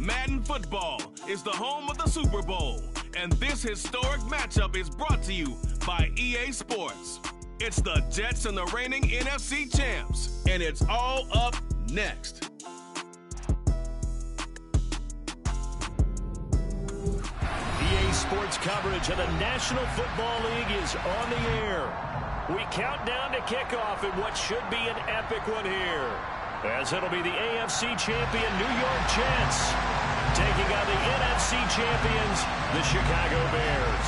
Madden Football is the home of the Super Bowl, and this historic matchup is brought to you by EA Sports. It's the Jets and the reigning NFC champs, and it's all up next. EA Sports coverage of the National Football League is on the air. We count down to kickoff in what should be an epic one here, as it'll be the AFC champion New York Jets taking on the NFC champions, the Chicago Bears.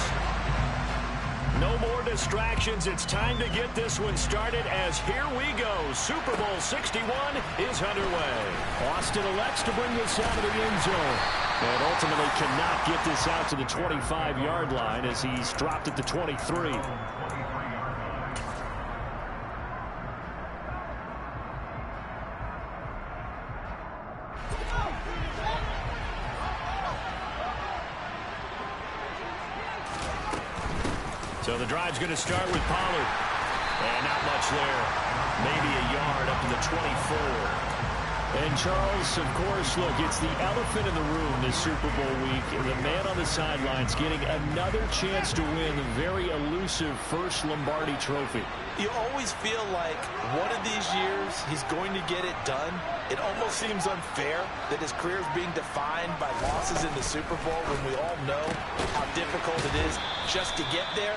No more distractions. It's time to get this one started, as here we go. Super Bowl 61 is underway. Austin elects to bring this out of the end zone, and ultimately cannot get this out to the 25-yard line as he's dropped at the 23. So the drive's going to start with Pollard. And not much there. Maybe a yard up to the 24. And Charles, of course, look, it's the elephant in the room this Super Bowl week. The man on the sidelines getting another chance to win the very elusive first Lombardi trophy. You always feel like one of these years he's going to get it done. It almost seems unfair that his career is being defined by losses in the Super Bowl when we all know how difficult it is just to get there.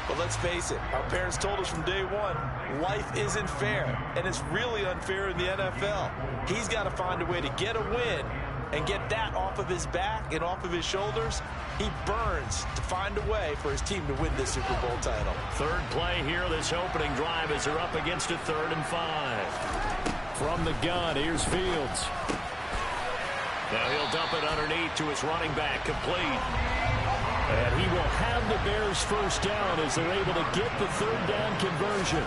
But let's face it, our parents told us from day one, life isn't fair, and it's really unfair in the NFL. He's got to find a way to get a win and get that off of his back and off of his shoulders. He burns to find a way for his team to win this Super Bowl title. Third play here, this opening drive, as they're up against a 3rd and 5. From the gun, here's Fields. Now he'll dump it underneath to his running back, complete. And he will have the Bears first down as they're able to get the 3rd down conversion.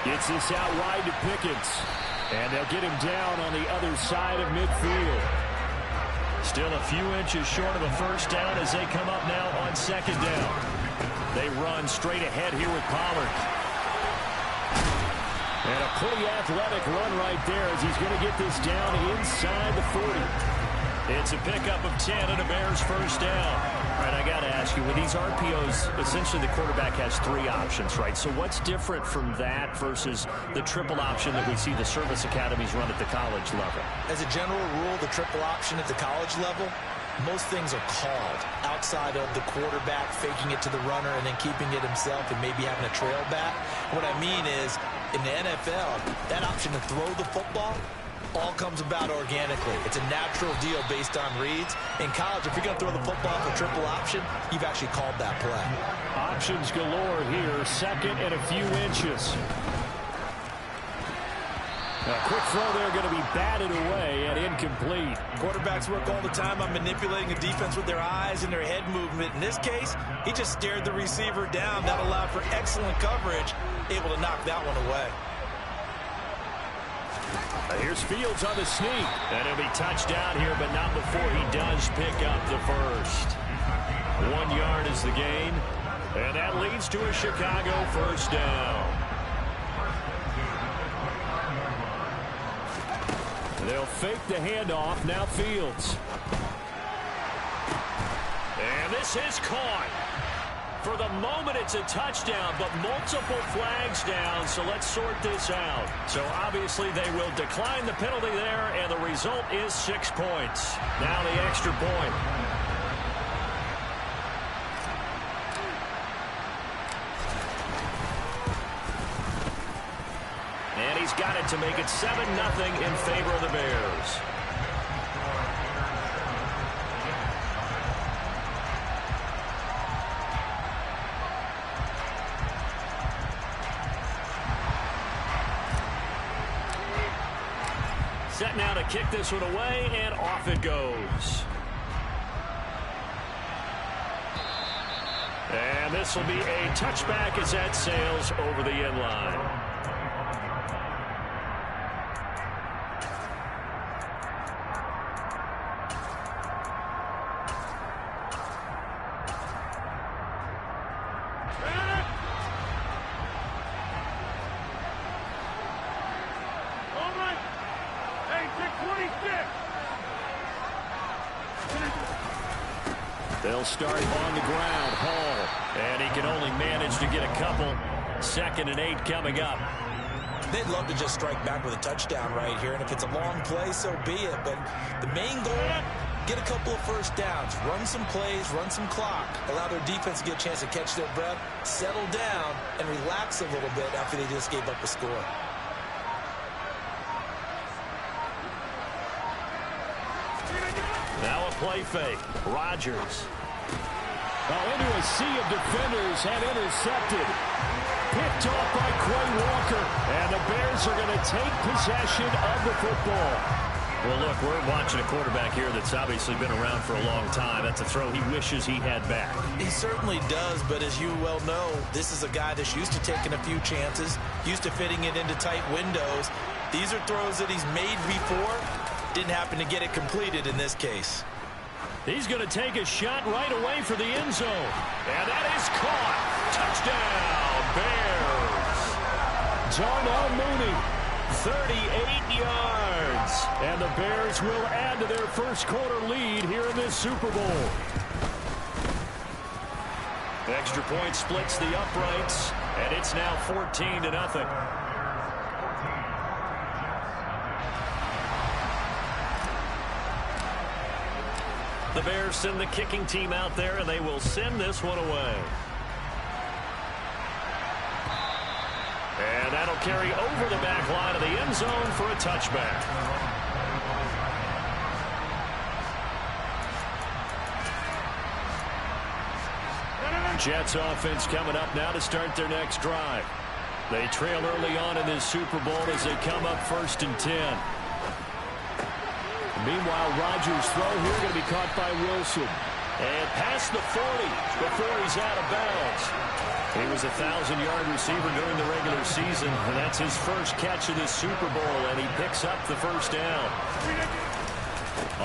Gets this out wide to Pickens. And they'll get him down on the other side of midfield. Still a few inches short of a first down as they come up now on 2nd down. They run straight ahead here with Pollard. And a pretty athletic run right there as he's going to get this down inside the 40. It's a pickup of 10 and a Bears first down. All right, I got to ask you, with these RPOs, essentially the quarterback has 3 options, right? So what's different from that versus the triple option that we see the service academies run at the college level? As a general rule, the triple option at the college level, most things are called outside of the quarterback faking it to the runner and then keeping it himself and maybe having a trail back. What I mean is, in the NFL, that option to throw the football all comes about organically. It's a natural deal based on reads. In college, if you're going to throw the football for triple option, you've actually called that play. Options galore here, 2nd and a few inches. A quick throw there, going to be batted away and incomplete. Quarterbacks work all the time on manipulating a defense with their eyes and their head movement. In this case, he just stared the receiver down. That allowed for excellent coverage, able to knock that one away. Here's Fields on the sneak. And he'll be touched down here, but not before he does pick up the first. 1 yard is the gain. And that leads to a Chicago first down. They'll fake the handoff. Now Fields. And this is caught. For the moment, it's a touchdown, but multiple flags down, so let's sort this out. So obviously they will decline the penalty there, and the result is 6 points. Now the extra point. And he's got it to make it 7-0 in favor of the Bears. Set now to kick this one away, and off it goes. And this will be a touchback as that sails over the end line. They'll start on the ground. Hall. And he can only manage to get a couple. 2nd and 8 coming up. They'd love to just strike back with a touchdown right here, and if it's a long play, so be it. But the main goal, get a couple of first downs, run some plays, run some clock, allow their defense to get a chance to catch their breath, settle down, and relax a little bit after they just gave up a score. Now a play fake. Rodgers. Into a sea of defenders and intercepted. Picked off by Quay Walker. And the Bears are going to take possession of the football. Well, look, we're watching a quarterback here that's obviously been around for a long time. That's a throw he wishes he had back. He certainly does, but as you well know, this is a guy that's used to taking a few chances, used to fitting it into tight windows. These are throws that he's made before. Didn't happen to get it completed in this case. He's going to take a shot right away for the end zone. And that is caught. Touchdown, Bears. Darnell Mooney, 38 yards. And the Bears will add to their first quarter lead here in this Super Bowl. Extra point splits the uprights, and it's now 14-0. The Bears send the kicking team out there, and they will send this one away. And that'll carry over the back line of the end zone for a touchback. Jets offense coming up now to start their next drive. They trail early on in this Super Bowl as they come up 1st and 10. Meanwhile, Rodgers' throw here going to be caught by Wilson. And past the 40 before he's out of bounds. He was a 1,000-yard receiver during the regular season, and that's his first catch of this Super Bowl, and he picks up the first down.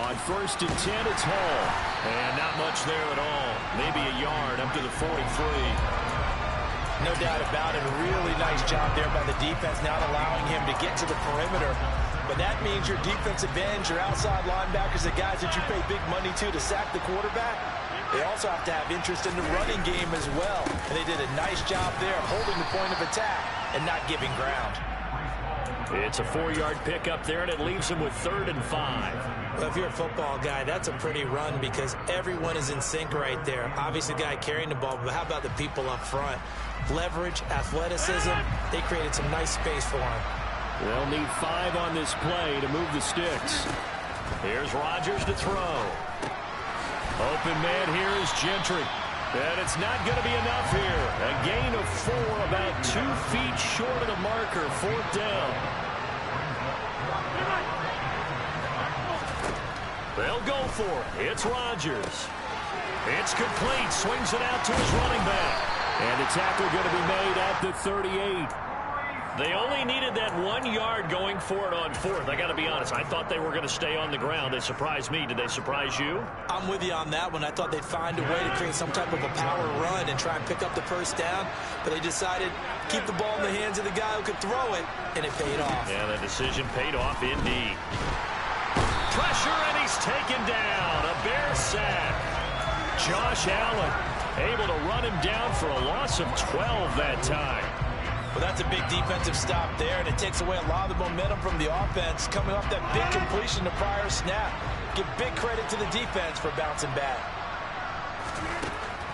On 1st and 10, it's Hall. And not much there at all. Maybe a yard up to the 43. No doubt about it. A really nice job there by the defense, not allowing him to get to the perimeter. But that means your defensive ends, your outside linebackers, the guys that you pay big money to sack the quarterback, they also have to have interest in the running game as well. And they did a nice job there of holding the point of attack and not giving ground. It's a 4-yard pickup there, and it leaves them with 3rd and 5. Well, if you're a football guy, that's a pretty run because everyone is in sync right there. Obviously, the guy carrying the ball, but how about the people up front? Leverage, athleticism, they created some nice space for him. They'll need 5 on this play to move the sticks. Here's Rodgers to throw. Open man here is Gentry. And it's not going to be enough here. A gain of 4, about 2 feet short of the marker. 4th down. They'll go for it. It's Rodgers. It's complete. Swings it out to his running back. And the tackle going to be made at the 38. They only needed that 1 yard going for it on 4th. I got to be honest. I thought they were going to stay on the ground. They surprised me. Did they surprise you? I'm with you on that one. I thought they'd find a way to create some type of a power run and try and pick up the first down. But they decided to keep the ball in the hands of the guy who could throw it, and it paid off. Yeah, the decision paid off indeed. Pressure, and he's taken down. A Bear sack. Josh Allen able to run him down for a loss of 12 that time. Well, that's a big defensive stop there, and it takes away a lot of the momentum from the offense coming off that big completion the prior snap. Give big credit to the defense for bouncing back.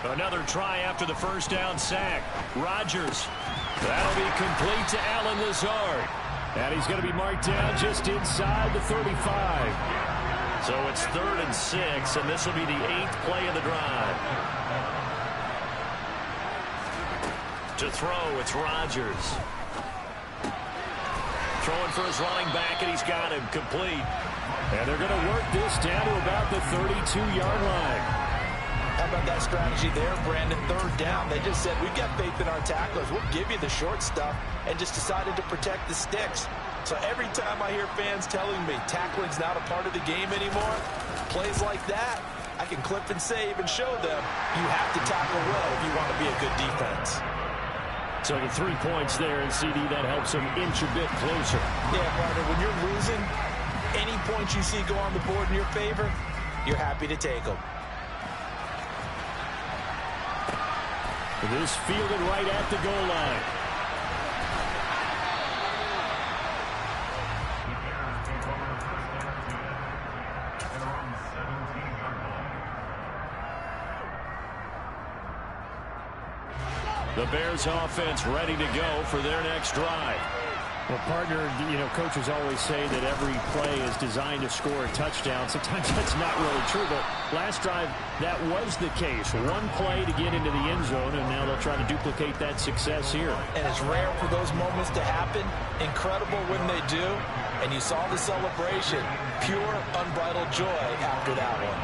Another try after the first down sack. Rodgers. That'll be complete to Allen Lazard. And he's going to be marked down just inside the 35. So it's 3rd and 6, and this will be the 8th play of the drive. To throw, it's Rodgers. Throwing for his running back, and he's got him complete. And they're going to work this down to about the 32-yard line. How about that strategy there, Brandon? 3rd down. They just said, we've got faith in our tacklers. We'll give you the short stuff, and just decided to protect the sticks. So every time I hear fans telling me tackling's not a part of the game anymore, plays like that, I can clip and save and show them you have to tackle well if you want to be a good defense. So the 3 points there, and CD, that helps him inch a bit closer. Yeah, partner, when you're losing, any points you see go on the board in your favor, you're happy to take them. This fielded right at the goal line. The Bears offense ready to go for their next drive. Well, partner, coaches always say that every play is designed to score a touchdown. Sometimes that's not really true, but last drive, that was the case. One play to get into the end zone, and now they'll try to duplicate that success here. And it's rare for those moments to happen. Incredible when they do. And you saw the celebration. Pure, unbridled joy after that one.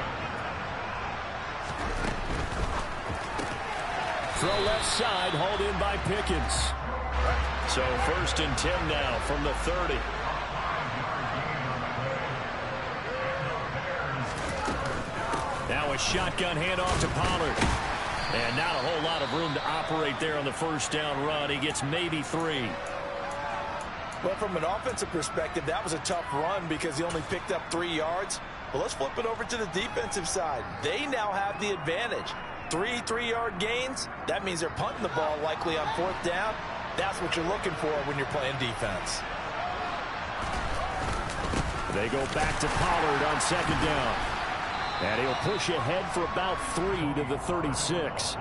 Throw left side, hauled in by Pickens. So 1st and 10 now from the 30. Now a shotgun handoff to Pollard. And not a whole lot of room to operate there on the first down run. He gets maybe 3. Well, from an offensive perspective, that was a tough run because he only picked up 3 yards. But let's flip it over to the defensive side. They now have the advantage. 3 3-yard gains. That means they're punting the ball likely on 4th down. That's what you're looking for when you're playing defense. They go back to Pollard on 2nd down. And he'll push ahead for about 3 to the 36.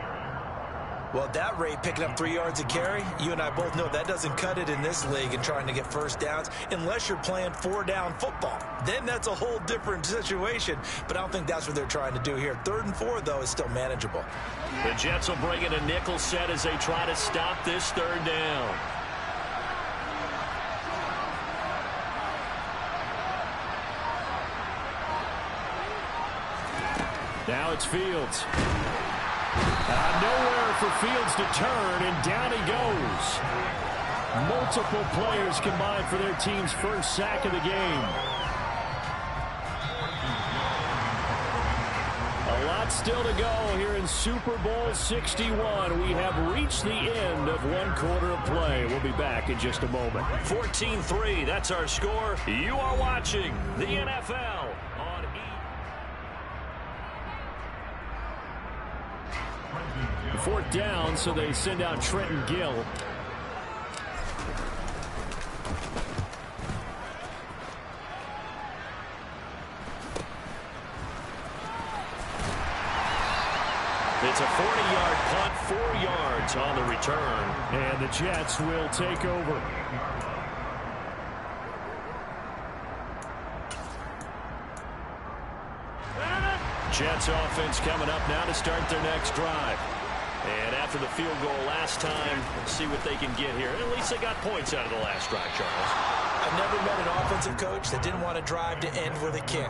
Well, at that rate, picking up 3 yards a carry, you and I both know that doesn't cut it in this league and trying to get first downs unless you're playing 4-down football. Then that's a whole different situation, but I don't think that's what they're trying to do here. 3rd and 4, though, is still manageable. The Jets will bring in a nickel set as they try to stop this 3rd down. Now it's Fields. Nowhere for Fields to turn, and down he goes. Multiple players combined for their team's first sack of the game. A lot still to go here in Super Bowl 61. We have reached the end of 1 quarter of play. We'll be back in just a moment. 14-3, that's our score. You are watching the NFL on E! 4th down, so they send out Trenton Gill. It's a 40-yard punt, 4 yards on the return. And the Jets will take over. Jets offense coming up now to start their next drive. And after the field goal last time, let's see what they can get here. At least they got points out of the last drive, Charles. I've never met an offensive coach that didn't want to drive to end with a kick.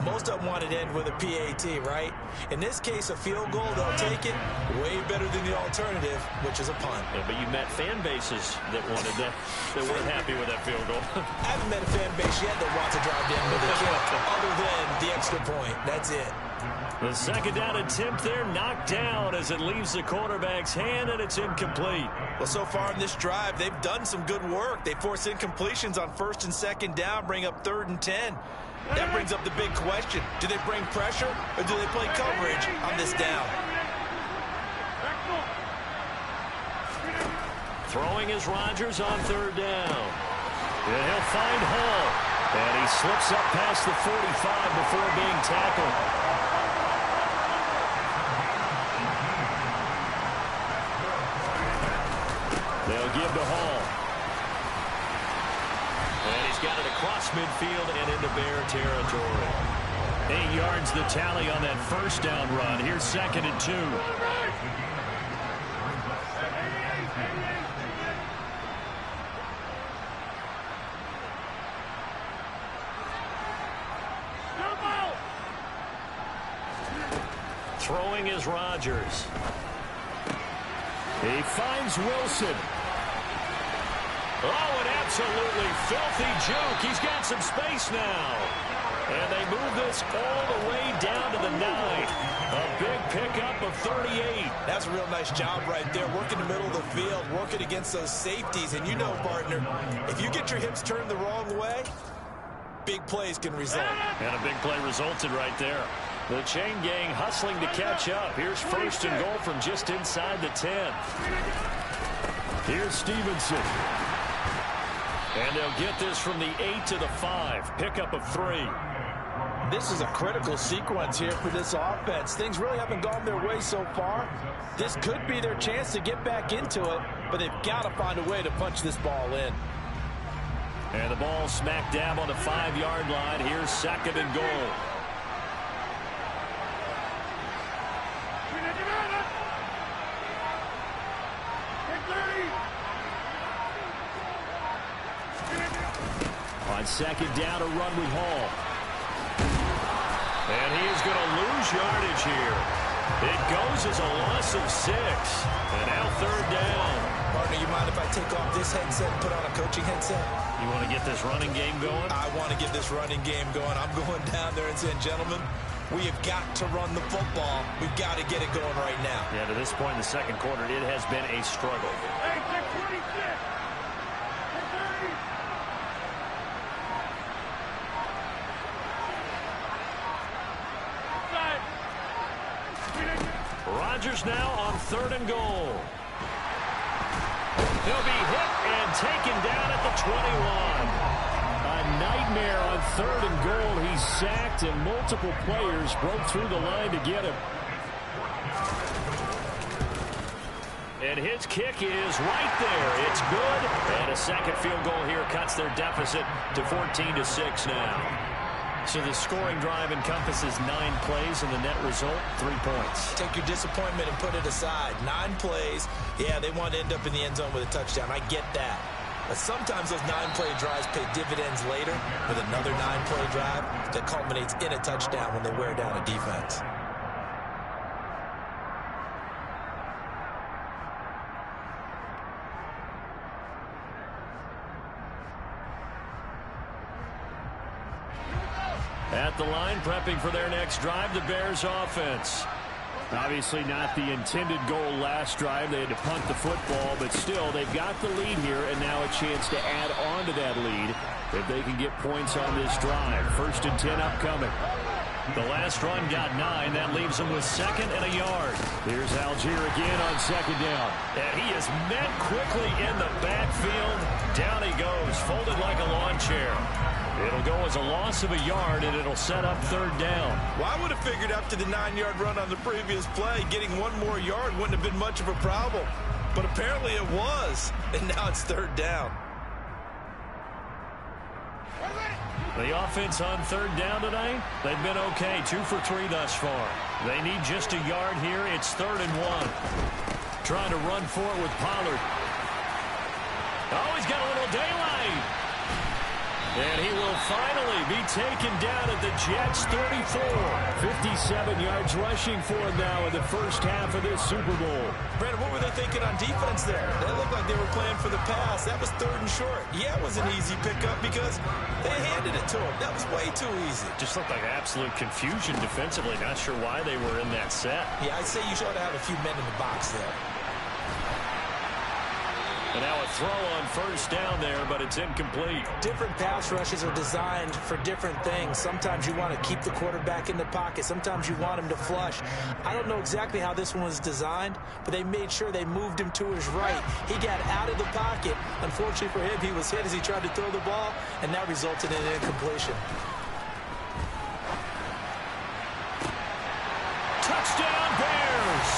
Most of them wanted to end with a PAT, right? In this case, a field goal, they'll take it. Way better than the alternative, which is a punt. Yeah, but you met fan bases that wanted that weren't happy with that field goal. I haven't met a fan base yet that wants to drive to end with a kick, other than the extra point. That's it. The 2nd down attempt there knocked down as it leaves the quarterback's hand, and it's incomplete. Well, so far in this drive, they've done some good work. They force incompletions on 1st and 2nd down, bring up 3rd and 10. That brings up the big question. Do they bring pressure, or do they play coverage on this down? Throwing is Rodgers on 3rd down. And he'll find Hall. And he slips up past the 45 before being tackled. They'll give to Hall. And he's got it across midfield and into Bear territory. 8 yards the tally on that 1st down run. Here's 2nd and 2. Throwing is Rodgers. He finds Wilson. Oh, an absolutely filthy juke. He's got some space now. And they move this all the way down to the 9. A big pickup of 38. That's a real nice job right there. Working the middle of the field, working against those safeties. And you know, partner, if you get your hips turned the wrong way, big plays can result. And a big play resulted right there. The chain gang hustling to catch up. Here's first and goal from just inside the 10. Here's Stevenson. And they'll get this from the 8 to the 5. Pickup of 3. This is a critical sequence here for this offense. Things really haven't gone their way so far. This could be their chance to get back into it, but they've got to find a way to punch this ball in. And the ball smack dab on the 5-yard line. Here's second and goal. On second down, a run with Hall. And he is going to lose yardage here. It goes as a loss of 6. And now third down. Partner, you mind if I take off this headset and put on a coaching headset? You want to get this running game going? I want to get this running game going. I'm going down there and saying, gentlemen, we have got to run the football. We've got to get it going right now. Yeah, to this point in the second quarter, it has been a struggle. Hey, 26. Rodgers now on third and goal. He'll be hit and taken down at the 21. A nightmare on third and goal. He's sacked, and multiple players broke through the line to get him. And his kick is right there. It's good. And a second field goal here cuts their deficit to 14-6 now. So the scoring drive encompasses 9 plays, and the net result, 3 points. Take your disappointment and put it aside. 9 plays. Yeah, they want to end up in the end zone with a touchdown. I get that. But sometimes those 9-play drives pay dividends later with another 9-play drive that culminates in a touchdown when they wear down a defense. At the line, prepping for their next drive, the Bears offense. Obviously not the intended goal last drive. They had to punt the football, but still, they've got the lead here, and now a chance to add on to that lead if they can get points on this drive. First and 10 upcoming. The last run got 9. That leaves them with second and a yard. Here's Algier again on second down. And he is met quickly in the backfield. Down he goes, folded like a lawn chair. It'll go as a loss of a yard, and it'll set up third down. Well, I would have figured after the 9-yard run on the previous play, getting 1 more yard wouldn't have been much of a problem. But apparently it was, and now it's third down. The offense on third down today, they've been okay. 2 for 3 thus far. They need just a yard here. It's third and 1. Trying to run for it with Pollard. Oh, he's got a little daylight. And he will finally be taken down at the Jets' 34. 57 yards rushing for him now in the first half of this Super Bowl. Brandon, what were they thinking on defense there? They looked like they were playing for the pass. That was third and short. Yeah, it was an easy pickup because they handed it to him. That was way too easy. Just looked like absolute confusion defensively. Not sure why they were in that set. Yeah, I'd say you should have a few men in the box there. And now a throw on first down there, but it's incomplete. Different pass rushes are designed for different things. Sometimes you want to keep the quarterback in the pocket. Sometimes you want him to flush. I don't know exactly how this one was designed, but they made sure they moved him to his right. He got out of the pocket. Unfortunately for him, he was hit as he tried to throw the ball, and that resulted in an incompletion. Touchdown, Bears!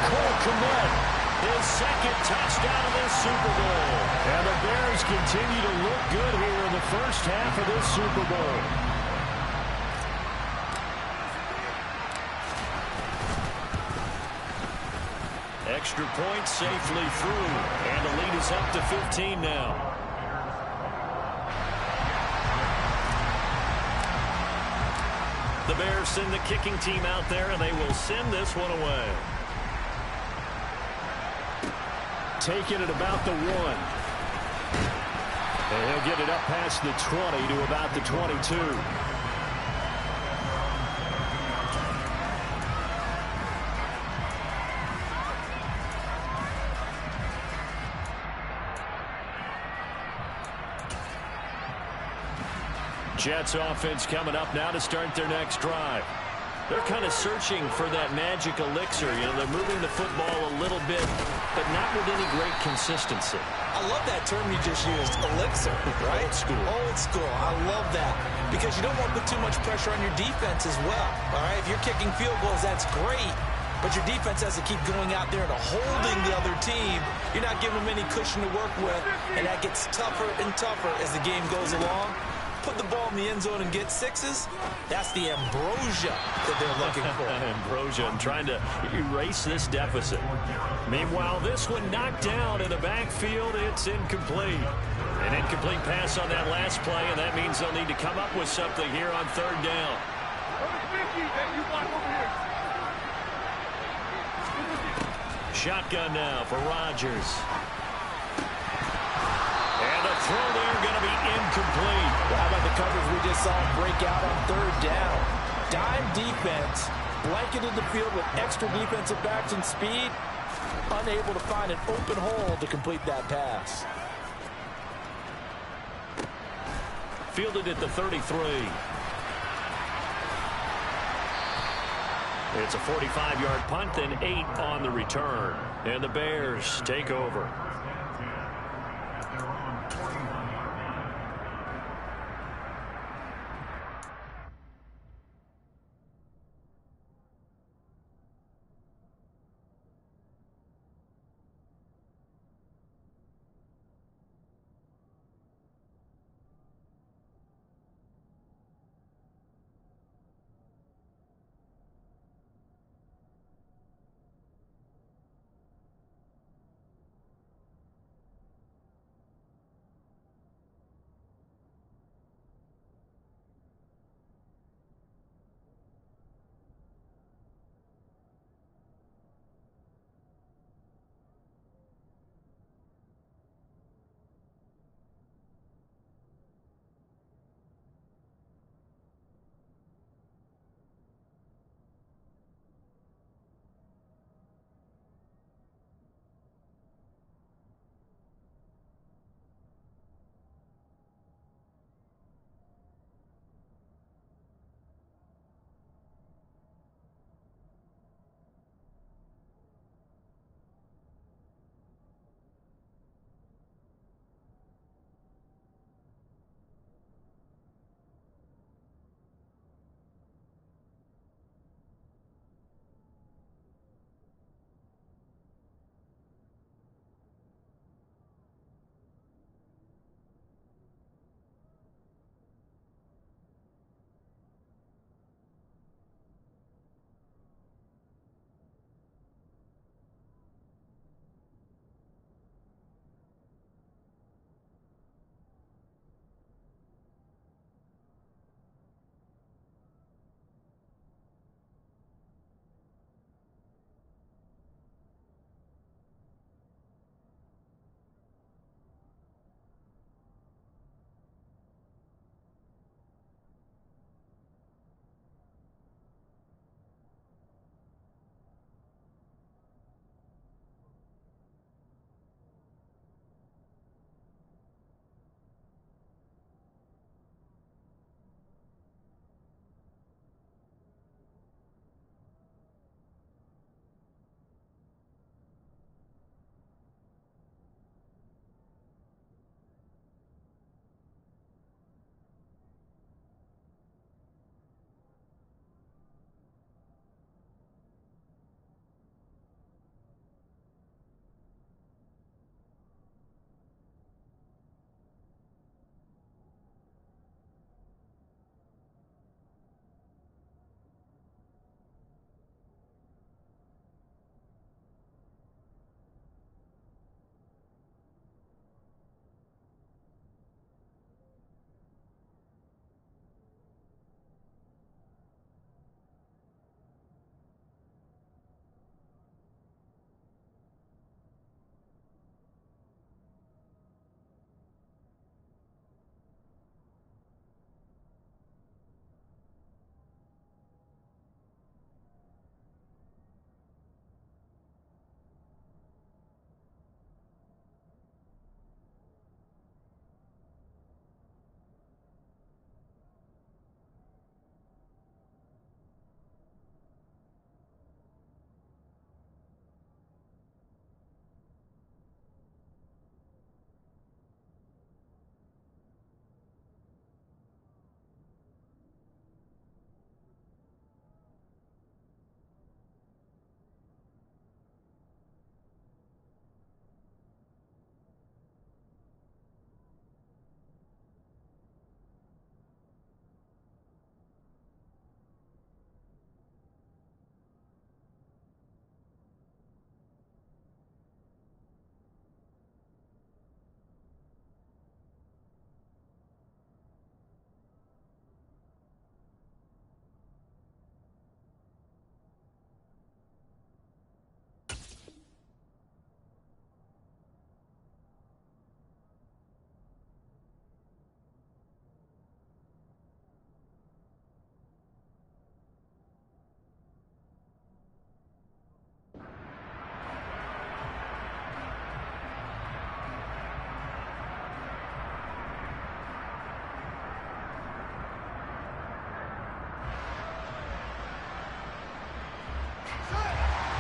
Cole Kmet. His second touchdown of this Super Bowl. And the Bears continue to look good here in the first half of this Super Bowl. Extra point safely through. And the lead is up to 15 now. The Bears send the kicking team out there, and they will send this one away. Taking it about the 1. And he'll get it up past the 20 to about the 22. Jets offense coming up now to start their next drive. They're kind of searching for that magic elixir. You know, they're moving the football a little bit, but not with any great consistency. I love that term you just used, elixir, right? Old school. Old school. I love that because you don't want to put too much pressure on your defense as well, all right? If you're kicking field goals, that's great, but your defense has to keep going out there and holding the other team. You're not giving them any cushion to work with, and that gets tougher and tougher as the game goes along. Put the ball in the end zone and get sixes, that's the ambrosia that they're looking for. Ambrosia and trying to erase this deficit. Meanwhile, this one knocked down in the backfield. It's incomplete. An incomplete pass on that last play, and that means they'll need to come up with something here on third down. Shotgun now for Rodgers. And the throw there going to be incomplete. How about the coverage we just saw break out on third down? Dime defense, blanketed the field with extra defensive backs and speed, unable to find an open hole to complete that pass. Fielded at the 33. It's a 45-yard punt and 8 on the return. And the Bears take over.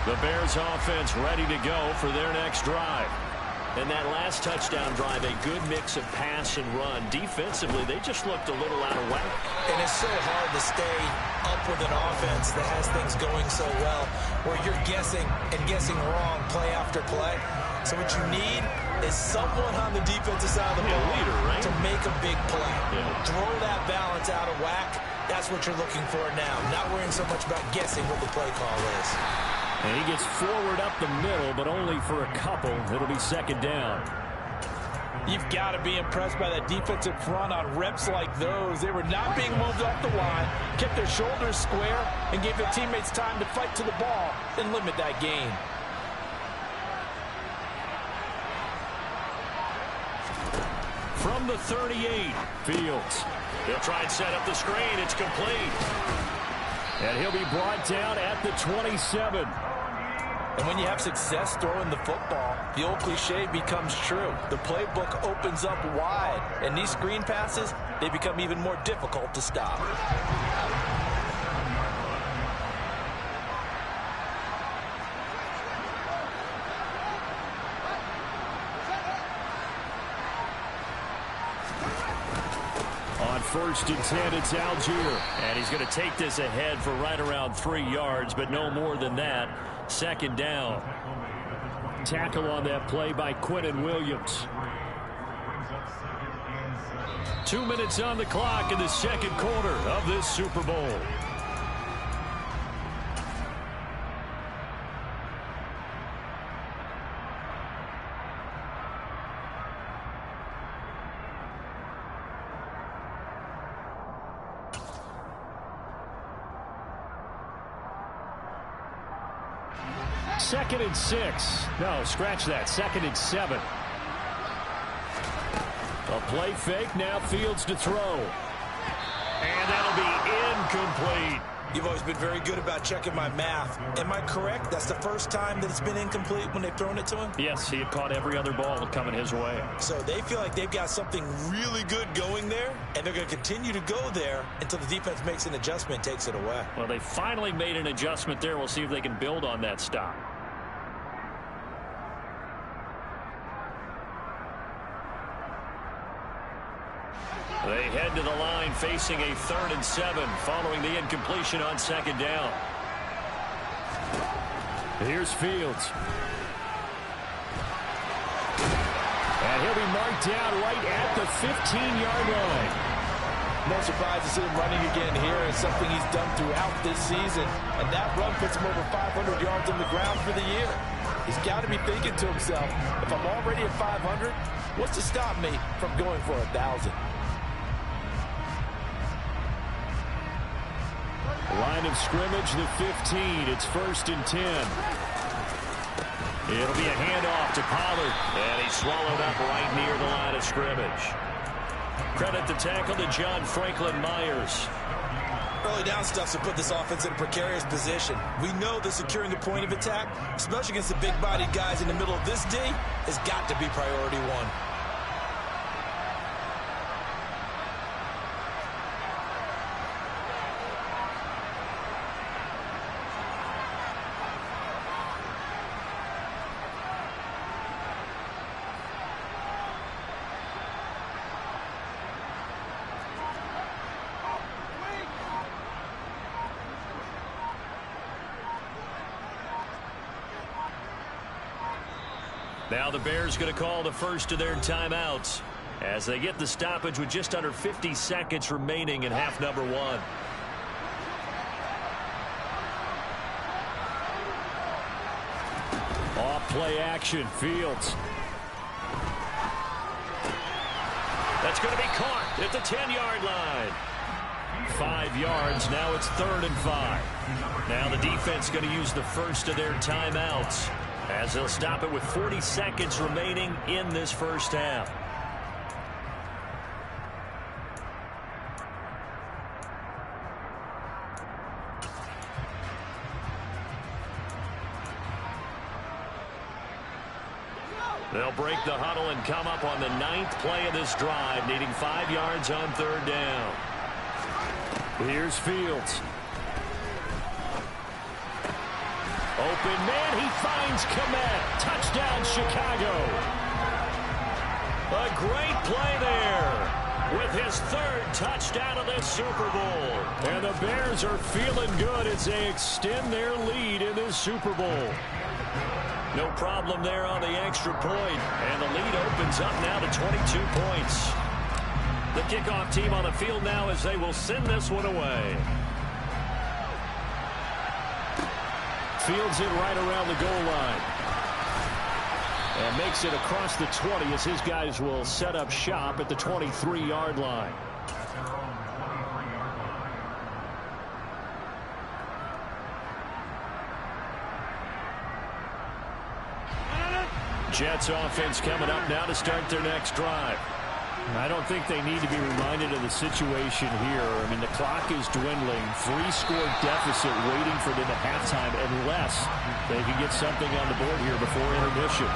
The Bears offense ready to go for their next drive. And that last touchdown drive, a good mix of pass and run. Defensively, they just looked a little out of whack. And it's so hard to stay up with an offense that has things going so well, where you're guessing and guessing wrong play after play. So what you need is someone on the defensive side of the ball leader, right? to make a big play. Yeah. Throw that balance out of whack. That's what you're looking for now. Not worrying so much about guessing what the play call is. And he gets forward up the middle, but only for a couple. It'll be second down. You've got to be impressed by that defensive front on reps like those. They were not being moved off the line, kept their shoulders square, and gave their teammates time to fight to the ball and limit that gain. From the 38, Fields. They'll try and set up the screen. It's complete. And he'll be brought down at the 27. And when you have success throwing the football, the old cliche becomes true. The playbook opens up wide, and these screen passes, they become even more difficult to stop. On 1st and 10, it's Algier. And he's going to take this ahead for right around 3 yards, but no more than that. Second down. Tackle on that play by Quinnen Williams. 2 minutes on the clock in the second quarter of this Super Bowl. Second and 6. No, scratch that. 2nd and 7. A play fake. Now Fields to throw. And that'll be incomplete. You've always been very good about checking my math. Am I correct? That's the first time that it's been incomplete when they've thrown it to him? Yes, he had caught every other ball coming his way. So they feel like they've got something really good going there, and they're going to continue to go there until the defense makes an adjustment and takes it away. Well, they finally made an adjustment there. We'll see if they can build on that stop. They head to the line facing a 3rd and 7 following the incompletion on second down. Here's Fields. And he'll be marked down right at the 15-yard line. No surprise to see him running again here. It's something he's done throughout this season. And that run puts him over 500 yards on the ground for the year. He's got to be thinking to himself, if I'm already at 500, what's to stop me from going for 1,000? Line of scrimmage, the 15. It's 1st and 10. It'll be a handoff to Pollard. And he's swallowed up right near the line of scrimmage. Credit the tackle to John Franklin Myers. Early down stuff to put this offense in a precarious position. We know that securing a point of attack, especially against the big-bodied guys in the middle of this D, has got to be priority one. Now the Bears going to call the first of their timeouts as they get the stoppage with just under 50 seconds remaining in half number 1. Off play action, Fields. That's going to be caught at the 10-yard line. 5 yards. Now it's 3rd and 5. Now the defense going to use the first of their timeouts as they'll stop it with 40 seconds remaining in this first half. They'll break the huddle and come up on the 9th play of this drive, needing 5 yards on 3rd down. Here's Fields. Open man, he finds Komet. Touchdown, Chicago. A great play there with his third touchdown of this Super Bowl. And the Bears are feeling good as they extend their lead in this Super Bowl. No problem there on the extra point. And the lead opens up now to 22 points. The kickoff team on the field now as they will send this one away. Fields it right around the goal line. And makes it across the 20 as his guys will set up shop at the 23-yard line. Jets offense coming up now to start their next drive. I don't think they need to be reminded of the situation here. I mean, the clock is dwindling. 3-score deficit waiting for them at halftime unless they can get something on the board here before intermission.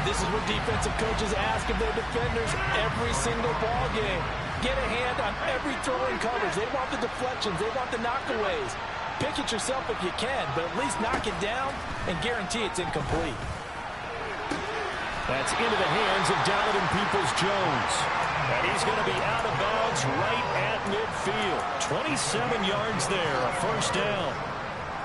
This is what defensive coaches ask of their defenders every single ball game. Get a hand on every throwing coverage. They want the deflections. They want the knockaways. Pick it yourself if you can, but at least knock it down and guarantee it's incomplete. That's into the hands of Donovan Peoples-Jones. And he's going to be out of bounds right at midfield. 27 yards there, a first down.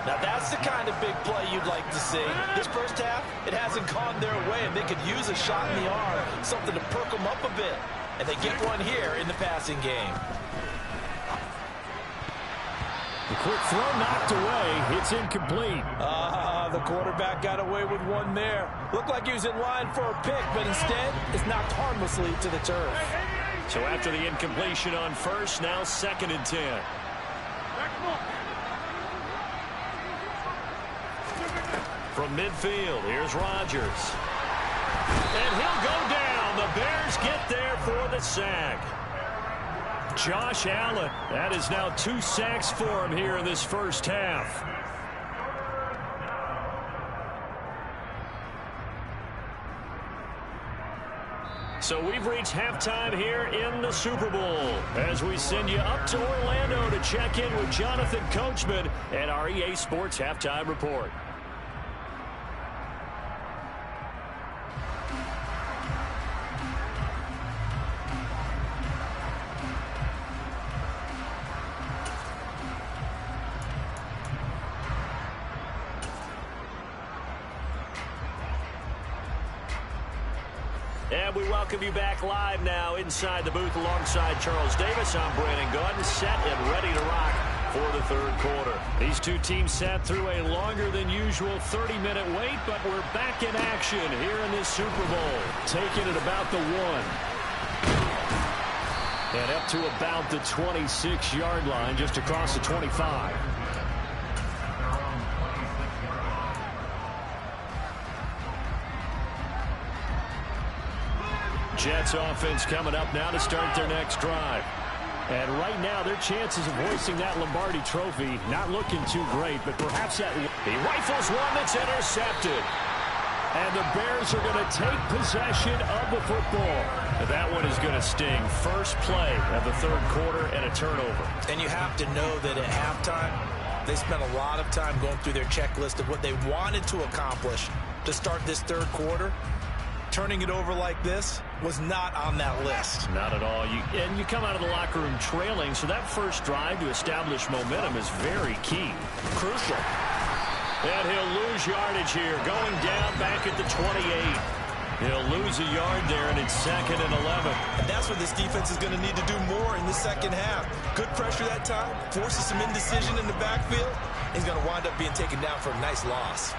Now that's the kind of big play you'd like to see. This first half, it hasn't gone their way, and they could use a shot in the arm, something to perk them up a bit. And they get one here in the passing game. The quick throw knocked away. It's incomplete. The quarterback got away with one there. Looked like he was in line for a pick, but instead, it's knocked harmlessly to the turf. So after the incompletion on first, now 2nd and 10. From midfield, here's Rodgers. And he'll go down. The Bears get there for the sack. Josh Allen, that is now 2 sacks for him here in this first half. So we've reached halftime here in the Super Bowl as we send you up to Orlando to check in with Jonathan Coachman and our EA Sports Halftime Report. And we welcome you back live now inside the booth alongside Charles Davis. I'm Brandon Gunn, set and ready to rock for the third quarter. These two teams sat through a longer than usual 30-minute wait, but we're back in action here in this Super Bowl. Taking it about the 1. And up to about the 26-yard line, just across the 25. Jets offense coming up now to start their next drive. And right now, their chances of hoisting that Lombardi trophy not looking too great, but perhaps that he rifles one that's intercepted. And the Bears are going to take possession of the football. That one is going to sting. First play of the third quarter and a turnover. And you have to know that at halftime, they spent a lot of time going through their checklist of what they wanted to accomplish to start this third quarter. Turning it over like this was not on that list. Not at all. And you come out of the locker room trailing, so that first drive to establish momentum is very key. Crucial. And he'll lose yardage here, going down back at the 28. He'll lose a yard there, and it's 2nd and 11. And that's what this defense is going to need to do more in the second half. Good pressure that time, forces some indecision in the backfield. He's going to wind up being taken down for a nice loss.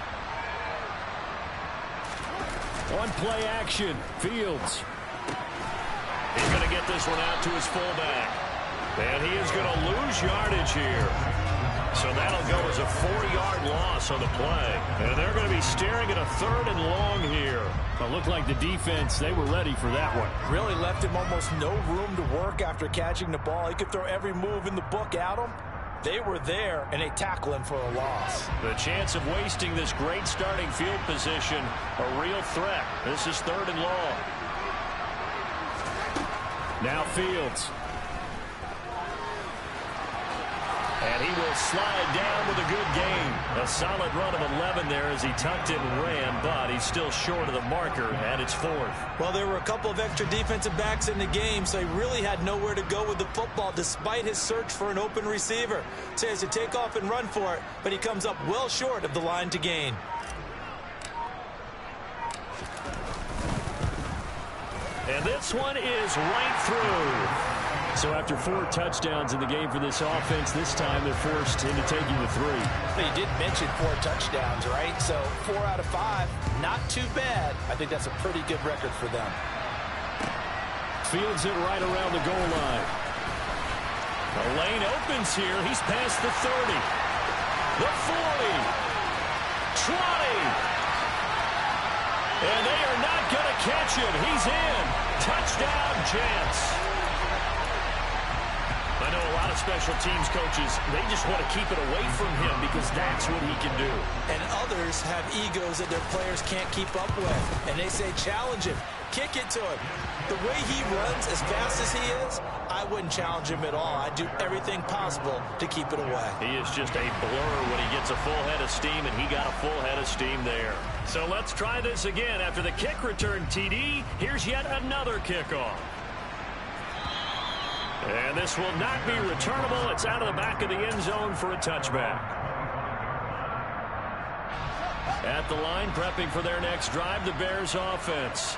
One play action, Fields. He's going to get this one out to his fullback. And he is going to lose yardage here. So that'll go as a 4-yard loss on the play. And they're going to be staring at a 3rd and long here. It looked like the defense, they were ready for that one. Really left him almost no room to work after catching the ball. He could throw every move in the book at him. They were there, and they tackle him for a loss. The chance of wasting this great starting field position, a real threat. This is 3rd and long. Now Fields. And he will slide down with a good gain. A solid run of 11 there as he tucked it and ran, but he's still short of the marker, and it's 4th. Well, there were a couple of extra defensive backs in the game, so he really had nowhere to go with the football despite his search for an open receiver. So he has to take off and run for it, but he comes up well short of the line to gain. And this one is right through. So after 4 touchdowns in the game for this offense, this time they're forced into taking the 3. You did mention 4 touchdowns, right? So 4 out of 5, not too bad. I think that's a pretty good record for them. Fields it right around the goal line. The lane opens here. He's past the 30. The 40. 20. And they are not going to catch him. He's in. Touchdown, Jets. I know a lot of special teams coaches, they just want to keep it away from him because that's what he can do. And others have egos that their players can't keep up with. And they say, challenge him. Kick it to him. The way he runs as fast as he is, I wouldn't challenge him at all. I'd do everything possible to keep it away. He is just a blur when he gets a full head of steam, and he got a full head of steam there. So let's try this again. After the kick return TD, here's yet another kickoff. And this will not be returnable. It's out of the back of the end zone for a touchback. At the line, prepping for their next drive, the Bears offense.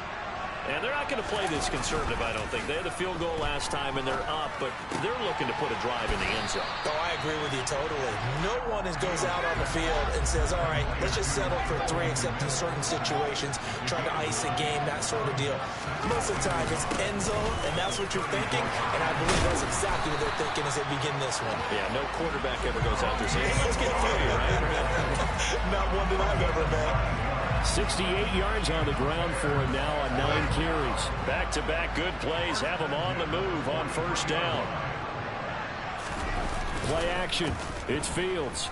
And they're not going to play this conservative, I don't think. They had the field goal last time, and they're up, but they're looking to put a drive in the end zone. Oh, I agree with you totally. No one goes out on the field and says, all right, let's just settle for 3, except in certain situations, trying to ice a game, that sort of deal. Most of the time, it's end zone, and that's what you're thinking, and I believe that's exactly what they're thinking as they begin this one. Yeah, no quarterback ever goes out there saying, let's get a few, right? Not one that I've ever met. 68 yards on the ground for him now on 9 carries. Back-to-back good plays have him on the move on first down. Play action. It's Fields.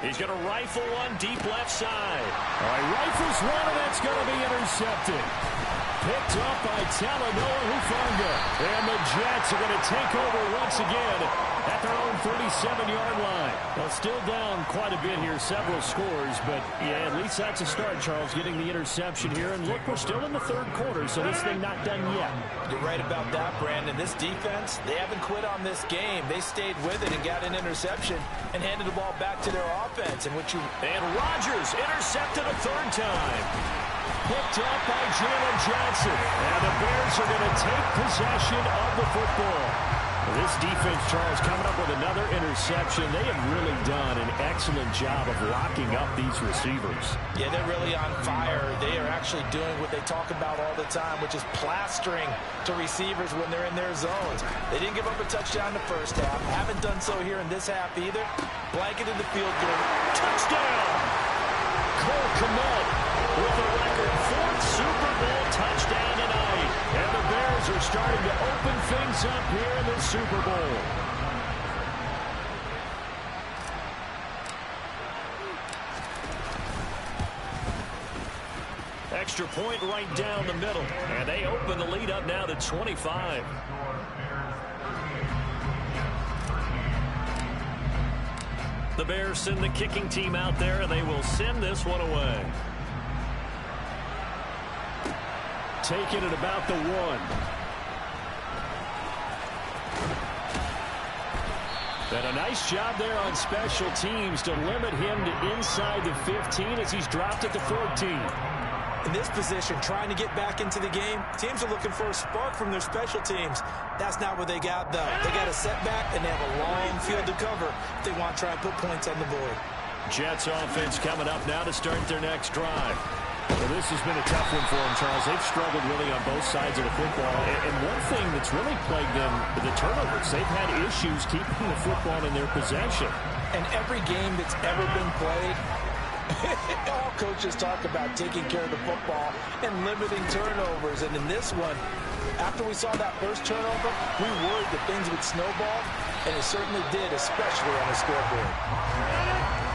He's going to rifle one deep left side. All right, rifles one, and that's going to be intercepted. Picked up by Talanoa Hufanga. And the Jets are going to take over once again at their own 37-yard line. Well, still down quite a bit here, several scores, but yeah, at least that's a start, Charles, getting the interception here. And look, we're still in the 3rd quarter, so this thing not done yet. You're right about that, Brandon. This defense, they haven't quit on this game. They stayed with it and got an interception and handed the ball back to their offense. And Rodgers intercepted a 3rd time. Picked up by Jalen Johnson. And the Bears are going to take possession of the football. This defense, Charles, coming up with another interception. They have really done an excellent job of locking up these receivers. Yeah, they're really on fire. They are actually doing what they talk about all the time, which is plastering to receivers when they're in their zones. They didn't give up a touchdown in the first half. Haven't done so here in this half either. Blanketed the field goal. Touchdown! Cole Kmet with a record 4th Super Bowl touchdown tonight. And the Bears are starting to open things up here in the Super Bowl. Extra point right down the middle. And they open the lead up now to 25. The Bears send the kicking team out there, and they will send this one away. Taking it about the 1. And a nice job there on special teams to limit him to inside the 15 as he's dropped at the 14. In this position, trying to get back into the game, teams are looking for a spark from their special teams. That's not what they got, though. They got a setback, and they have a long field to cover if they want to try and put points on the board. Jets offense coming up now to start their next drive. Well, this has been a tough one for them, Charles. They've struggled really on both sides of the football. And one thing that's really plagued them, the turnovers. They've had issues keeping the football in their possession. And every game that's ever been played, all coaches talk about taking care of the football and limiting turnovers. And in this one, after we saw that first turnover, we worried that things would snowball, and it certainly did, especially on the scoreboard.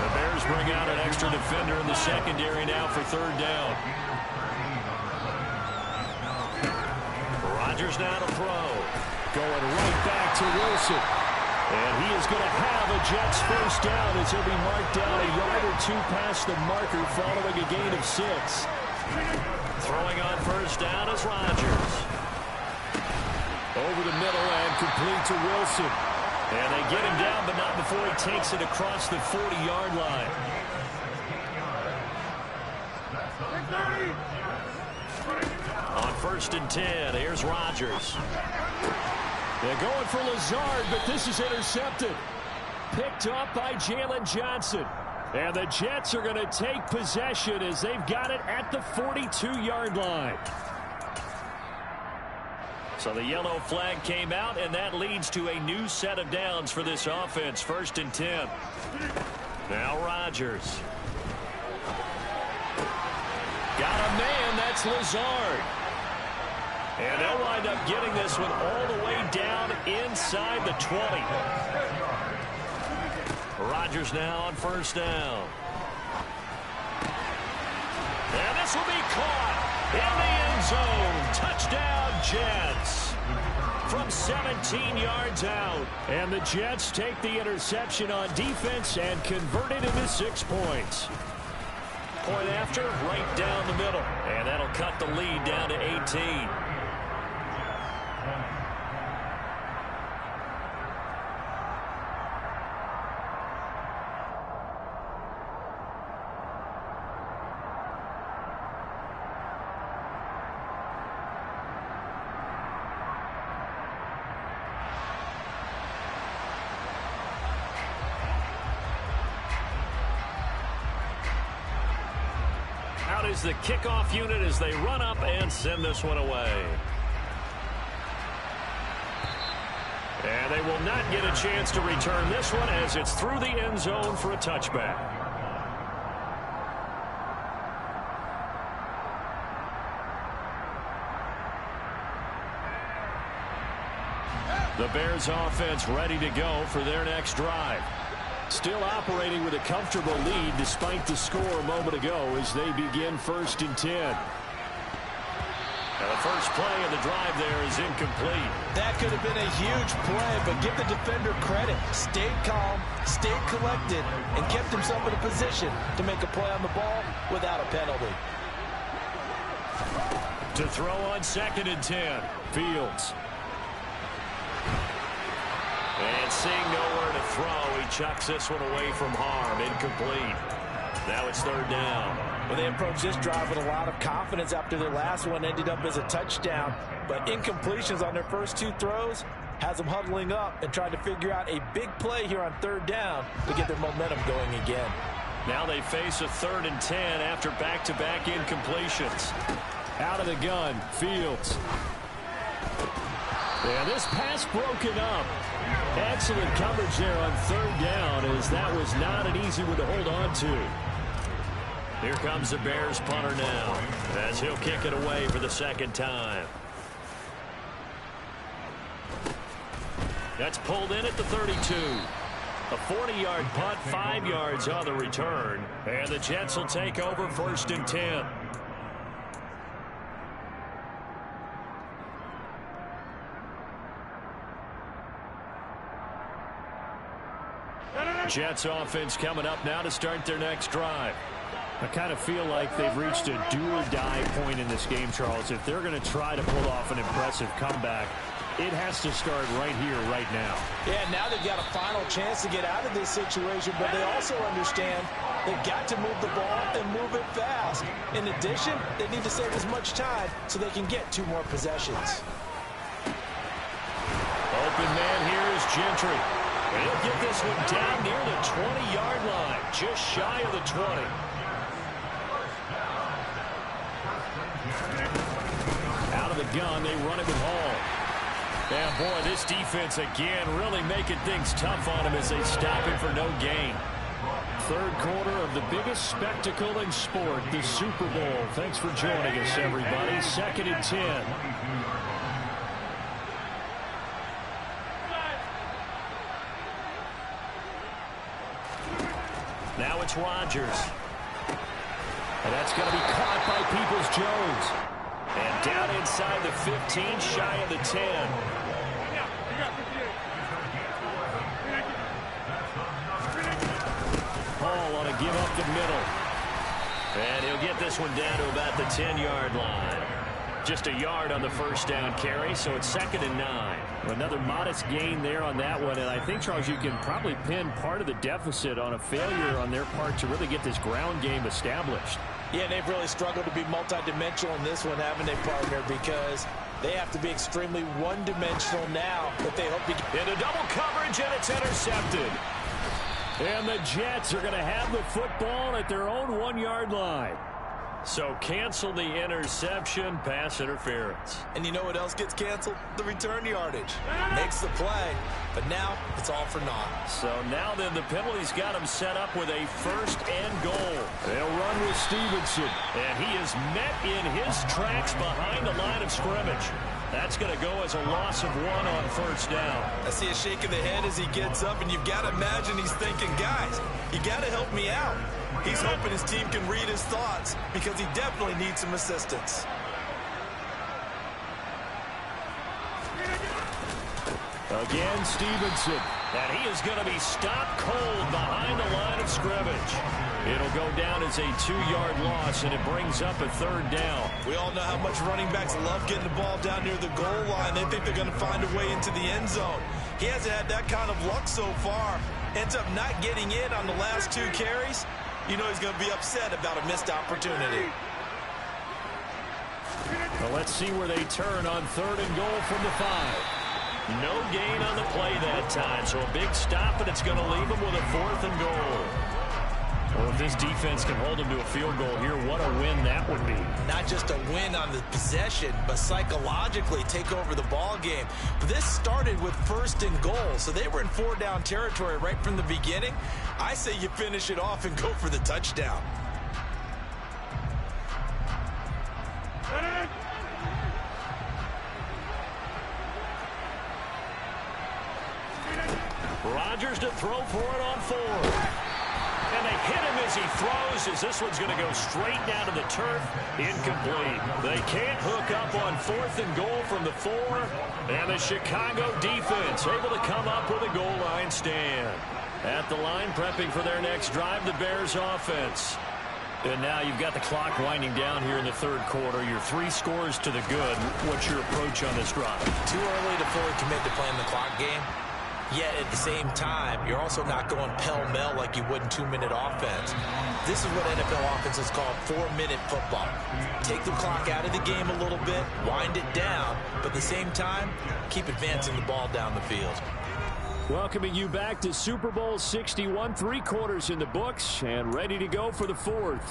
The Bears bring out an extra defender in the secondary now for 3rd down. Rodgers now to throw. Going right back to Wilson. And he is going to have a Jets first down as he'll be marked down a yard or two past the marker following a gain of 6. Throwing on first down is Rodgers. Over the middle and complete to Wilson. And they get him down, but not before he takes it across the 40-yard line. On first and 10, here's Rodgers. They're going for Lazard, but this is intercepted. Picked up by Jalen Johnson. And the Jets are going to take possession as they've got it at the 42-yard line. So the yellow flag came out, and that leads to a new set of downs for this offense. First and 10. Now Rodgers. Got a man, that's Lazard. And they'll wind up getting this one all the way down inside the 20. Rodgers now on first down. And this will be caught in the end zone. Touchdown, Jets. From 17 yards out. And the Jets take the interception on defense and convert it into 6 points. Point after, right down the middle. And that'll cut the lead down to 18. Is the kickoff unit as they run up and send this one away. And they will not get a chance to return this one as it's through the end zone for a touchback. The Bears offense ready to go for their next drive. Still operating with a comfortable lead despite the score a moment ago as they begin first and 10. Now the first play of the drive there is incomplete. That could have been a huge play, but give the defender credit. Stayed calm, stayed collected, and kept himself in a position to make a play on the ball without a penalty. To throw on second and 10, Fields. And seeing nowhere to throw, he chucks this one away from harm. Incomplete. Now it's third down. Well, they approached this drive with a lot of confidence after their last one ended up as a touchdown. But incompletions on their first 2 throws has them huddling up and trying to figure out a big play here on third down to get their momentum going again. Now they face a 3rd and 10 after back-to-back incompletions. Out of the gun, Fields. And this pass broken up. Excellent coverage there on third down as that was not an easy one to hold on to. Here comes the Bears punter now as he'll kick it away for the second time. That's pulled in at the 32. A 40-yard punt, 5 yards on the return. And the Jets will take over first and 10. Jets offense coming up now to start their next drive. I kind of feel like they've reached a do-or-die point in this game, Charles. If they're going to try to pull off an impressive comeback, it has to start right here, right now. Yeah, now they've got a final chance to get out of this situation, but they also understand they've got to move the ball and move it fast. In addition, they need to save as much time so they can get 2 more possessions. Open man here is Gentry. And he'll get this one down near the 20-yard line, just shy of the 20. Out of the gun, they run it with Hall. And boy, this defense again really making things tough on him as they stop him for no gain. Third quarter of the biggest spectacle in sport, the Super Bowl. Thanks for joining us, everybody. 2nd and 10. Now it's Rodgers. And that's going to be caught by Peoples-Jones. And down inside the 15, shy of the 10. give up the middle. And he'll get this one down to about the 10-yard line. Just a yard on the first down carry, so it's 2nd and 9. Another modest gain there on that one, and I think, Charles, you can probably pin part of the deficit on a failure on their part to really get this ground game established. Yeah, and they've really struggled to be multidimensional in this one, haven't they, partner? Because they have to be extremely one-dimensional now, but they hope to get into double coverage, and it's intercepted. And the Jets are going to have the football at their own 1-yard line. So cancel the interception, pass interference. And you know what else gets canceled? The return yardage. Makes the play, but now it's all for naught. So now then the penalty's got him set up with a 1st and goal. They'll run with Stevenson. And he is met in his tracks behind the line of scrimmage. That's going to go as a loss of 1 on 1st down. I see a shake of the head as he gets up, and you've got to imagine he's thinking, guys, you got to help me out. He's hoping his team can read his thoughts because he definitely needs some assistance. Again, Stevenson. And he is going to be stopped cold behind the line of scrimmage. It'll go down as a 2-yard loss, and it brings up a 3rd down. We all know how much running backs love getting the ball down near the goal line. They think they're going to find a way into the end zone. He hasn't had that kind of luck so far. Ends up not getting in on the last 2 carries. You know he's going to be upset about a missed opportunity. Well, let's see where they turn on 3rd and goal from the 5. No gain on the play that time, so a big stop, and it's going to leave them with a 4th and goal. Well, if this defense can hold them to a field goal here, what a win that would be. Not just a win on the possession, but psychologically take over the ball game. But this started with 1st and goal, so they were in 4-down territory right from the beginning. I say you finish it off and go for the touchdown. Rodgers to throw for it on 4th. And they hit him as he throws, as this one's going to go straight down to the turf. Incomplete. They can't hook up on 4th and goal from the 4. And the Chicago defense able to come up with a goal line stand. At the line, prepping for their next drive, the Bears offense. And now you've got the clock winding down here in the 3rd quarter. You're 3 scores to the good. What's your approach on this drive? Too early to fully commit to playing the clock game. Yet at the same time, you're also not going pell-mell like you would in 2-minute offense. This is what NFL offenses call 4-minute football. Take the clock out of the game a little bit, wind it down, but at the same time, keep advancing the ball down the field. Welcoming you back to Super Bowl 61, 3 quarters in the books, and ready to go for the 4th.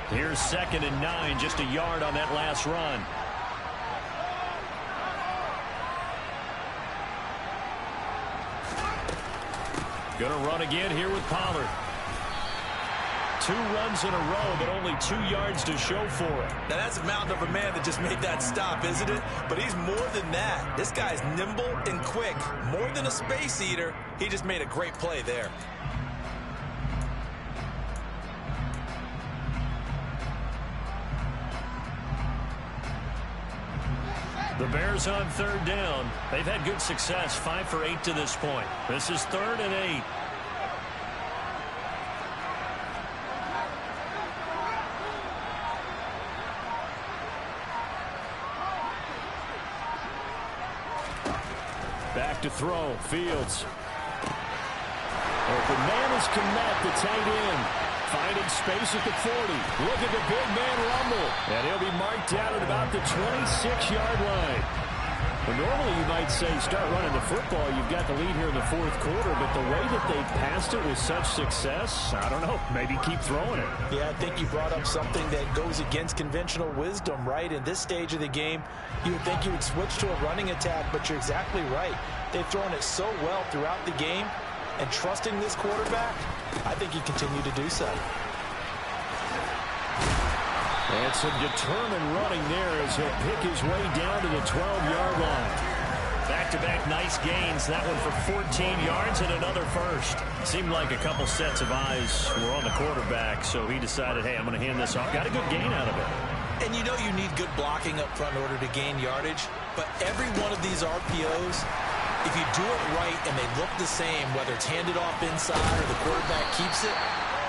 Here's 2nd and 9, just a yard on that last run. Gonna run again here with Pollard. 2 runs in a row, but only 2 yards to show for it. Now that's a mountain of a man that just made that stop, isn't it? But he's more than that. This guy's nimble and quick. More than a space eater, he just made a great play there. The Bears on 3rd down. They've had good success, 5 for 8 to this point. This is 3rd and 8. Back to throw, Fields. Open man is Kmet, the tight end. Finding space at the 40. Look at the big man rumble. And he'll be marked out at about the 26-yard line. Well, normally you might say start running the football. You've got the lead here in the 4th quarter. But the way that they passed it with such success, I don't know, maybe keep throwing it. Yeah, I think you brought up something that goes against conventional wisdom, right? In this stage of the game, you would think you would switch to a running attack, but you're exactly right. They've thrown it so well throughout the game. And trusting this quarterback, I think he continued to do so. And some determined running there as he'll pick his way down to the 12-yard line. Back-to-back nice gains. That one for 14 yards and another first. Seemed like a couple sets of eyes were on the quarterback, so he decided, hey, I'm going to hand this off. Got a good gain out of it. And you know you need good blocking up front in order to gain yardage, but every one of these RPOs, if you do it right and they look the same, whether it's handed off inside or the quarterback keeps it,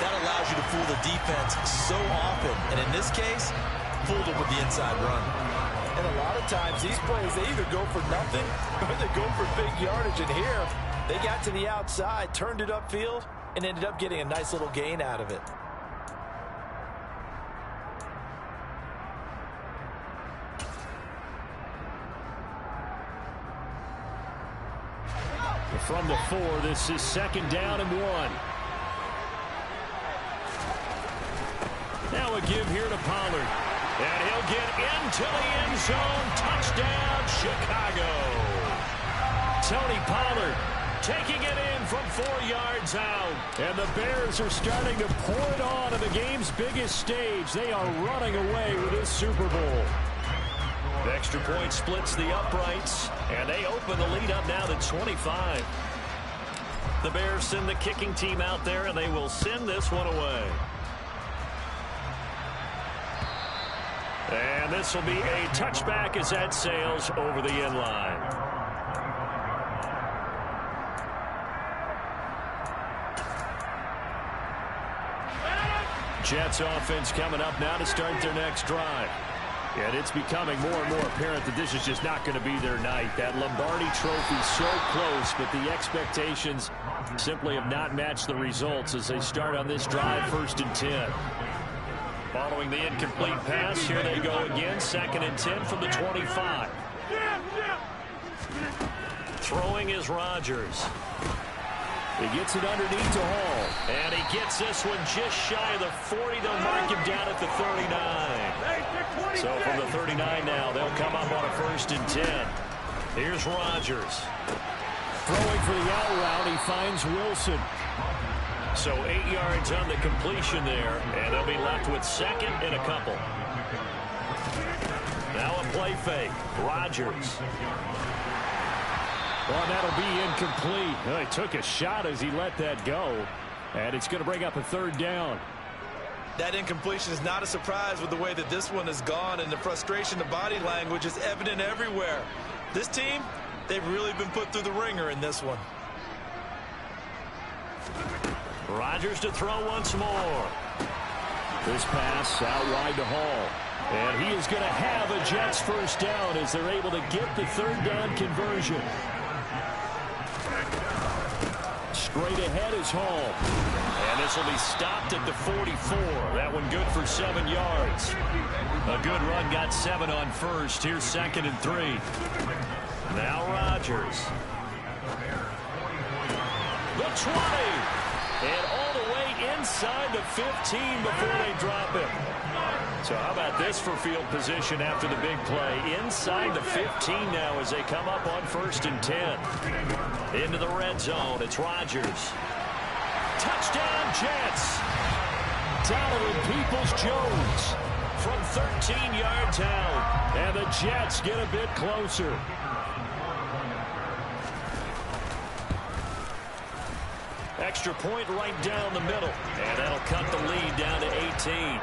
that allows you to fool the defense so often. And in this case, fooled them with the inside run. And a lot of times, these plays, they either go for nothing or they go for big yardage. And here, they got to the outside, turned it upfield, and ended up getting a nice little gain out of it. From the 4, this is 2nd down and 1. Now a give here to Pollard. And he'll get into the end zone. Touchdown, Chicago. Tony Pollard taking it in from 4 yards out. And the Bears are starting to pour it on the game's biggest stage. They are running away with this Super Bowl. The extra point splits the uprights, and they open the lead up now to 25. The Bears send the kicking team out there, and they will send this one away. And this will be a touchback as that sails over the end line. Jets offense coming up now to start their next drive. And it's becoming more and more apparent that this is just not going to be their night. That Lombardi trophy so close, but the expectations simply have not matched the results as they start on this drive, 1st and 10. Following the incomplete pass, here they go again, 2nd and 10 from the 25. Throwing is Rodgers. He gets it underneath to Hall. And he gets this one just shy of the 40. They'll mark him down at the 39. So from the 39 now, they'll come up on a 1st and 10. Here's Rodgers. Throwing for the out route, he finds Wilson. So 8 yards on the completion there, and they'll be left with 2nd and a couple. Now a play fake. Rodgers. Well, that'll be incomplete. Well, he took a shot as he let that go, and it's going to bring up a 3rd down. That incompletion is not a surprise with the way that this one has gone, and the frustration, the body language is evident everywhere. This team, they've really been put through the ringer in this one. Rodgers to throw once more. This pass out wide to Hall. And he is going to have a Jets 1st down as they're able to get the 3rd down conversion. Straight ahead is Hall. And this will be stopped at the 44. That one good for 7 yards. A good run, got 7 on 1st. Here's 2nd and 3. Now Rodgers. The 20. And all the way inside the 15 before they drop him. So how about this for field position after the big play? Inside the 15 now as they come up on 1st and 10. Into the red zone, it's Rodgers. Touchdown Jets. Donovan Peoples-Jones from 13 yards out. And the Jets get a bit closer. Extra point right down the middle. And that'll cut the lead down to 18.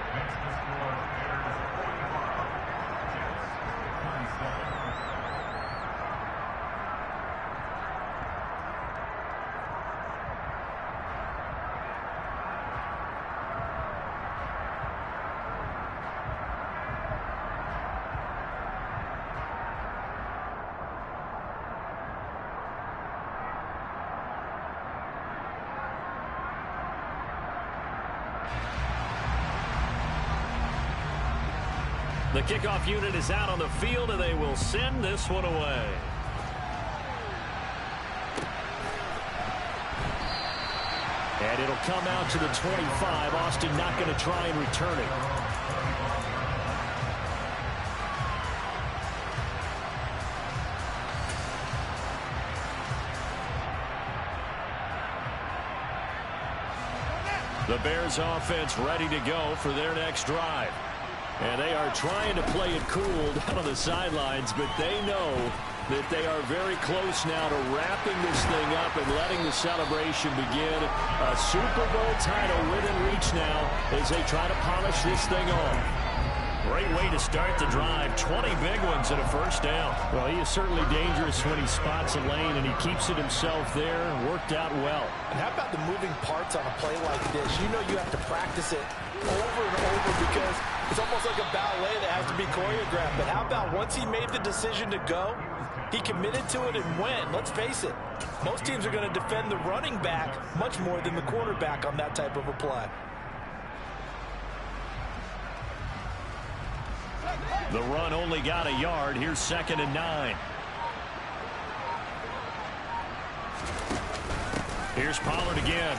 The kickoff unit is out on the field, and they will send this one away. And it'll come out to the 25. Austin not going to try and return it. The Bears offense ready to go for their next drive. And they are trying to play it cool down on the sidelines, but they know that they are very close now to wrapping this thing up and letting the celebration begin. A Super Bowl title within reach now as they try to polish this thing off. Great way to start the drive. 20 big ones and a first down. Well, he is certainly dangerous when he spots a lane, and he keeps it himself there. Worked out well. And how about the moving parts on a play like this? You know you have to practice it over and over because it's almost like a ballet that has to be choreographed. But how about once he made the decision to go, he committed to it and went. Let's face it, most teams are going to defend the running back much more than the quarterback on that type of a play. The run only got a yard. Here's 2nd and 9. Here's Pollard again.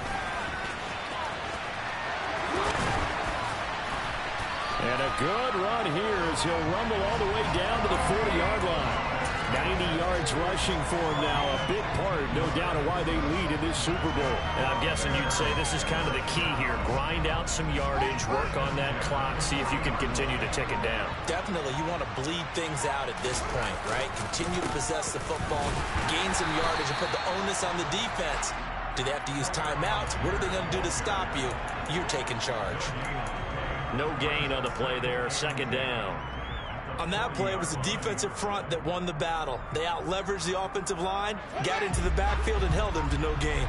And a good run here as he'll rumble all the way down to the 40-yard line. 90 yards rushing for him now. A big part, no doubt, of why they lead in this Super Bowl. And I'm guessing you'd say this is kind of the key here. Grind out some yardage, work on that clock, see if you can continue to tick it down. Definitely, you want to bleed things out at this point, right? Continue to possess the football, gain some yardage, and put the onus on the defense. Do they have to use timeouts? What are they going to do to stop you? You're taking charge. No gain on the play there. 2nd down. On that play, it was the defensive front that won the battle. They out-leveraged the offensive line, got into the backfield, and held them to no gain.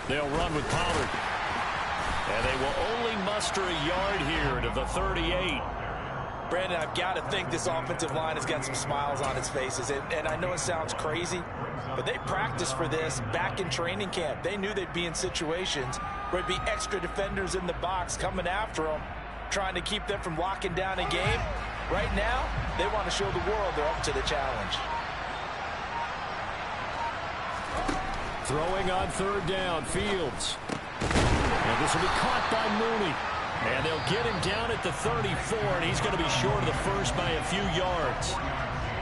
They'll run with Pollard. And they will only muster a yard here to the 38. Brandon, I've got to think this offensive line has got some smiles on its faces. And I know it sounds crazy, but they practiced for this back in training camp. They knew they'd be in situations where it'd be extra defenders in the box coming after them, trying to keep them from locking down a game. Right now, they want to show the world they're up to the challenge. Throwing on 3rd down, Fields. And this will be caught by Mooney. And they'll get him down at the 34, and he's going to be short of the first by a few yards.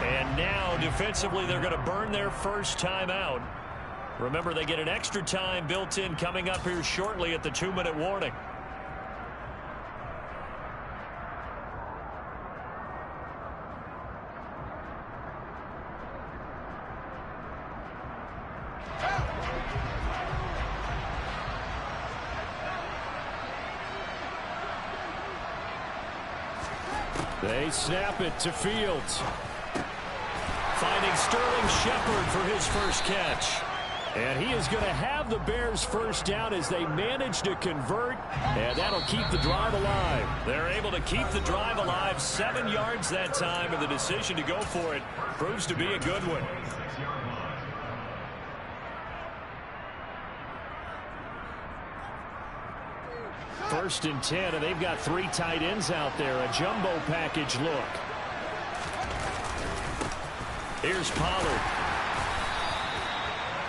And now, defensively, they're going to burn their first timeout. Remember, they get an extra time built in coming up here shortly at the 2-minute warning. They snap it to Fields. Finding Sterling Shepard for his first catch. And he is going to have the Bears first down as they manage to convert, and that'll keep the drive alive. They're able to keep the drive alive. 7 yards that time, and the decision to go for it proves to be a good one. First and 10, and they've got 3 tight ends out there. A jumbo package look. Here's Pollard.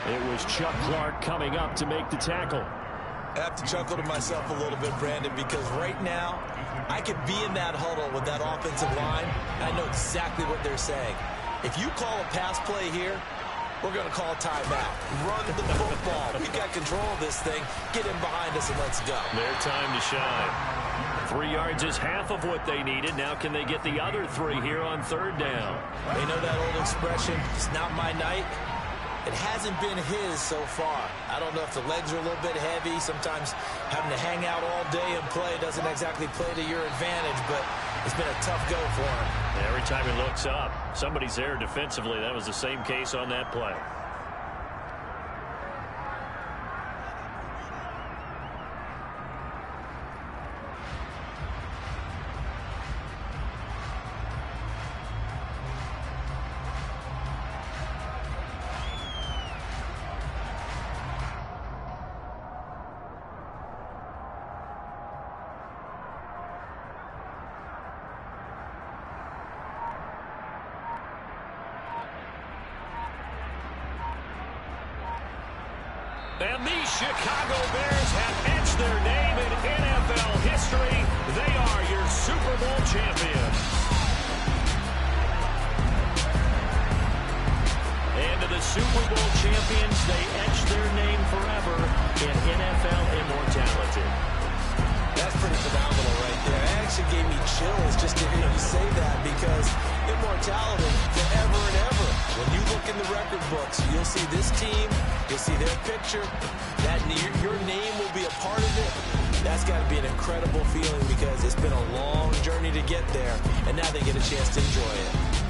It was Chuck Clark coming up to make the tackle. I have to chuckle to myself a little bit, Brandon, because right now I could be in that huddle with that offensive line, and I know exactly what they're saying. If you call a pass play here, we're going to call a timeout. Run the football. We've got control of this thing. Get in behind us and let's go. Their time to shine. 3 yards is half of what they needed. Now can they get the other 3 here on 3rd down? They know that old expression, it's not my night. It hasn't been his so far. I don't know if the legs are a little bit heavy. Sometimes having to hang out all day and play doesn't exactly play to your advantage, but it's been a tough go for him. Every time he looks up, somebody's there defensively. That was the same case on that play. And the Chicago Bears have etched their name in NFL history. They are your Super Bowl champions. And to the Super Bowl champions, they etched their name forever in NFL immortality. That's pretty phenomenal right there. It actually gave me chills just to hear you say that, because immortality forever and ever. When you look in the record books, you'll see this team, you'll see their picture, that your name will be a part of it. That's got to be an incredible feeling because it's been a long journey to get there, and now they get a chance to enjoy it.